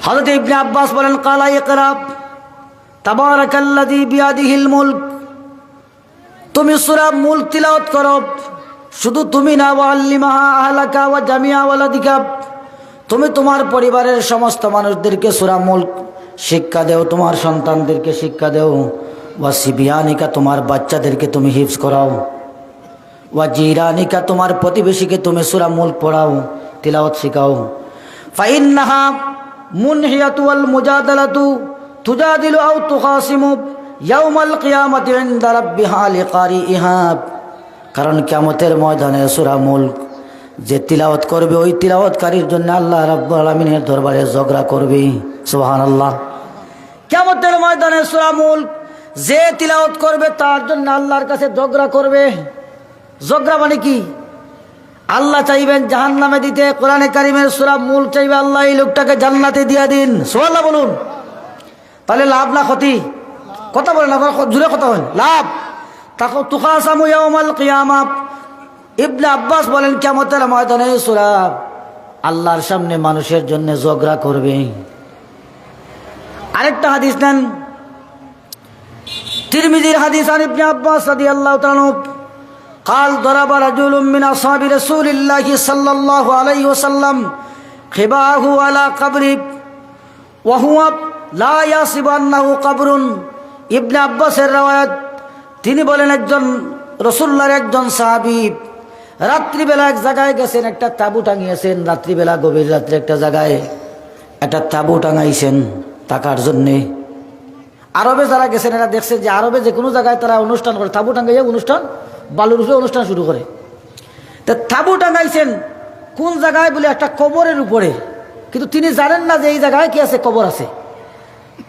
হযরত ইবনে আব্বাস বলেন কালা ইকরা তাবারাকাল্লাযী বিয়াদিহিল মুলক, তুমি সূরা মুলক তিলাওয়াত করো। শুধু তুমি না, ওয়াল্লিমাহা আহলাকা ওয়া জামিআ ওয়ালাদিকা, তুমি তোমার পরিবারের সমস্ত মানুষদেরকে সূরা মুলক শিক্ষা দেও, তোমার সন্তানদেরকে শিক্ষা দেও। ওয়া সিবিয়ানিকা, তোমার বাচ্চাদেরকে তুমি হিফজ করাও। ওয়া জিরানিকা, তোমার প্রতিবেশীকে তুমি সূরা মুলক পড়াও, তিলাওয়াত শিখাও। ফাইন্নাহা মুনহিয়াতু ওয়াল মুজাদালাতু তুজাদিলু আও তুখাসিমু ইয়াউমাল কিয়ামাতি ইনদা রাব্বিহা লিকারিহা, কারণ কিয়ামতের ময়দানে সূরা মুলক যে তিলাওয়াত করবে ওই তিলাওয়াতকারীর জন্য আল্লাহ রাব্বুল আলামিনের দরবারে ঝগড়া করবে। সুবহানাল্লাহ। কিয়ামতের ময়দানে সূরা মুলক যে তিলাওয়াত করবে তার জন্য আল্লাহর কাছে ঝগড়া করবে। ঝগড়া মানে কি? আল্লাহ চাইবেন জাহান্নামে দিতে, কোরআনে কারিমের সূরা মুলক চাইবে আল্লাহ এই লোকটাকে জান্নাতে দিয়ে দিন। সুবহানাল্লাহ বলুন। তাহলে লাভ না ক্ষতি? কথা বলেন, আবার জুড়ে কথা বলেন। লাভ। তাকো তুখাসামু ইয়াউমাল কিয়ামা, ইবনে আব্বাস বলেন কিয়ামতের ময়দানে সূরা আল্লাহর সামনে মানুষের জন্য ঝগড়া করবে। আরেকটা হাদিস নেন, তিরমিজির হাদিস, আন ইবনে আব্বাস রাদিয়াল্লাহু তাআলা قال ضرب رجل من أصحاب رسول الله صلى الله عليه وسلم خباه على قبر وهو لا يحسب أنه قبر। ইবনে আব্বাসের রাওয়ায়াত, তিনি বলেন একজন রাসূলুল্লাহর একজন সাহাবী রাত্রিবেলা এক জায়গায় গেছেন, একটা তাঁবু টাঙিয়েছেন। রাত্রিবেলা গভীর রাত্রে একটা জায়গায় একটা তাঁবু টাঙাইছেন থাকার জন্যে। আরবে যারা গেছেন এরা দেখছে যে আরবে যে কোনো জায়গায় তারা অনুষ্ঠান করে, তাঁবু টাঙাইয়া অনুষ্ঠান, বালুর উপরে অনুষ্ঠান শুরু করে। তা তাঁবু টাঙাইছেন কোন জায়গায় বলে একটা কবরের উপরে, কিন্তু তিনি জানেন না যে এই জায়গায় কি আছে, কবর আছে,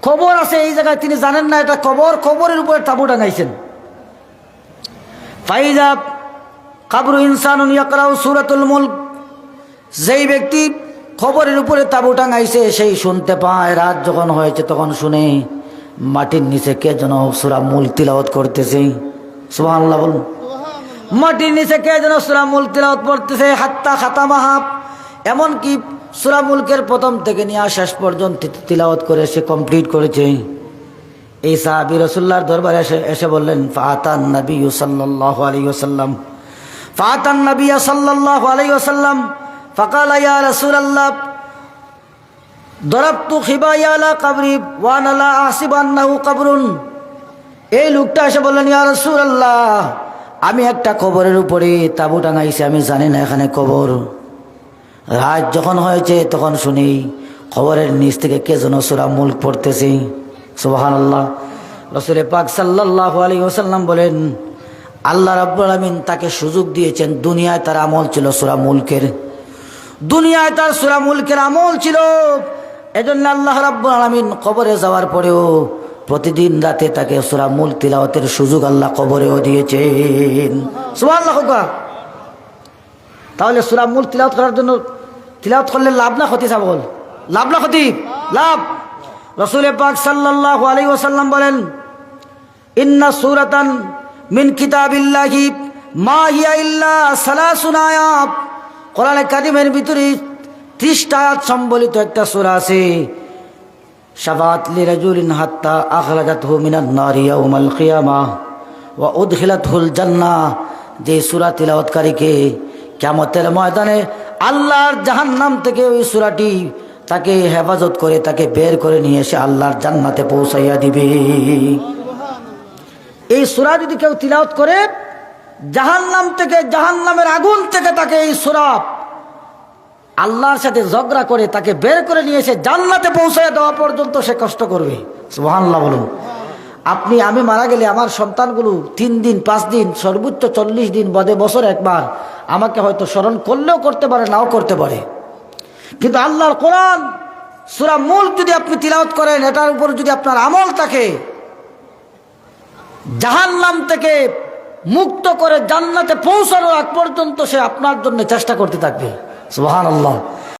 কবর আছে এই জায়গায়। তিনি জানেন না এটা কবর, কবরের উপরে তাঁবু টাঙাইছেন। ফাইজা কাবরু ইনসানুন ইয়াকরাউ সূরাতুল মুলক, যেই ব্যক্তি কবরের উপরে তাঁবু টাঙাইছে সেই শুনতে পায়, রাত যখন হয়েছে তখন শুনে মাটির নিচে কে যেন সূরা মুলক তিলাওয়াত করতেছে। সুবহানাল্লাহ বলুন। মাটির নিচে কে যেন সূরা মুলক তিলাওয়াত পড়তেছে। হাত্তা খাতামাহা, এমনকি সূরা মুলকের প্রথম থেকে নিয়ে শেষ পর্যন্ত তিলাওয়াত করে সে কমপ্লিট করেছে। এই সাহাবী রাসূলুল্লাহর দরবারে এসে বললেন ফাতান নবী সাল্লাল্লাহু আলাইহি ওয়াসাল্লাম, ফাতান নবী সাল্লাল্লাহু আলাইহি ওয়াসাল্লাম ফাকালা ইয়া রাসূলুল্লাহ দরাবতু খিবায়া আলা কবরি ওয়া আনা লা আহসিবু আন্নাহু কবরুন। এই লোকটা এসে বললেন ইয়া রাসূলুল্লাহ, আমি একটা কবরের উপরে তাঁবু টাঙাইছি, আমি জানি না এখানে কবর। রাত যখন হয়েছে তখন শুনি কবরের নিচ থেকে কে যেন সূরা মুলক পড়তেছে। সুবহানাল্লাহ। রাসূল পাক সাল্লাল্লাহু আলাইহি ওয়াসাল্লাম বলেন আল্লাহ রাব্বুল আলামিন তাকে সুযোগ দিয়েছেন, দুনিয়ায় তার আমল ছিল সূরা মুলকের, দুনিয়ায় তার সূরা মুলকের আমল ছিল। এজন্য আল্লাহ রাব্বুল আলামিন কবরে যাওয়ার পরেও প্রতিদিন রাতে তাকে সূরা মুলক তিলাওয়াতের সুযোগ আল্লাহ কবরেও দিয়েছেন। সুবহানাল্লাহ। তাহলে সূরা মুলক তিলাওয়াত করার জন্য, তিলাওয়াত করলে লাভ না ক্ষতি? বল, লাভ না ক্ষতি? লাভ। রাসূল পাক সাল্লাল্লাহু আলাইহি ওয়াসাল্লাম বলেন ইন্না সূরাতান মিন কিতাবিল্লাহি মা হিয়া ইল্লা সালাসুন আয়াত, কোরআনে কারীমের ভিতরে 30টা আয়াত সম্বলিত একটা সূরা আছে। শাফাআত লিরাজুলিন হাত্তা আখরাজাতহু মিনান নারি ইয়াউমাল কিয়ামাহ ওয়া উদখিলাতহুল জান্নাহ, যে সূরা তিলাওয়াতকারীকে কিয়ামতের ময়দানে আল্লাহর জাহান্নাম থেকে ওই সূরাটি তাকে হেফাজত করে তাকে বের করে নিয়ে এসে আল্লাহর জান্নাতে পৌঁছাইয়া দিবে। এই সূরা যদি কেউ তিলাওয়াত করে জাহান্নাম থেকে, জাহান্নামের আগুন থেকে তাকে এই সূরা আল্লাহর সাথে ঝগড়া করে তাকে বের করে নিয়ে এসে জান্নাতে পৌঁছাইয়া দেওয়া পর্যন্ত সে কষ্ট করবে। সুবহানাল্লাহ বলুন। আপনি আমি মারা গেলে আমার সন্তানগুলো 3 দিন 5 দিন সর্বোচ্চ 40 দিন বাদে বছর একবার আমাকে হয়তো স্মরণ করলেও করতে পারে, নাও করতে পারে। কিন্তু আল্লাহর কোরআন সূরা মুলক যদি আপনি তিলাওয়াত করেন, এটার উপর যদি আপনার আমল থাকে, জাহান্নাম থেকে মুক্ত করে জান্নাতে পৌঁছানোর আগ পর্যন্ত সে আপনার জন্য চেষ্টা করতে থাকবে। সুবহানাল্লাহ।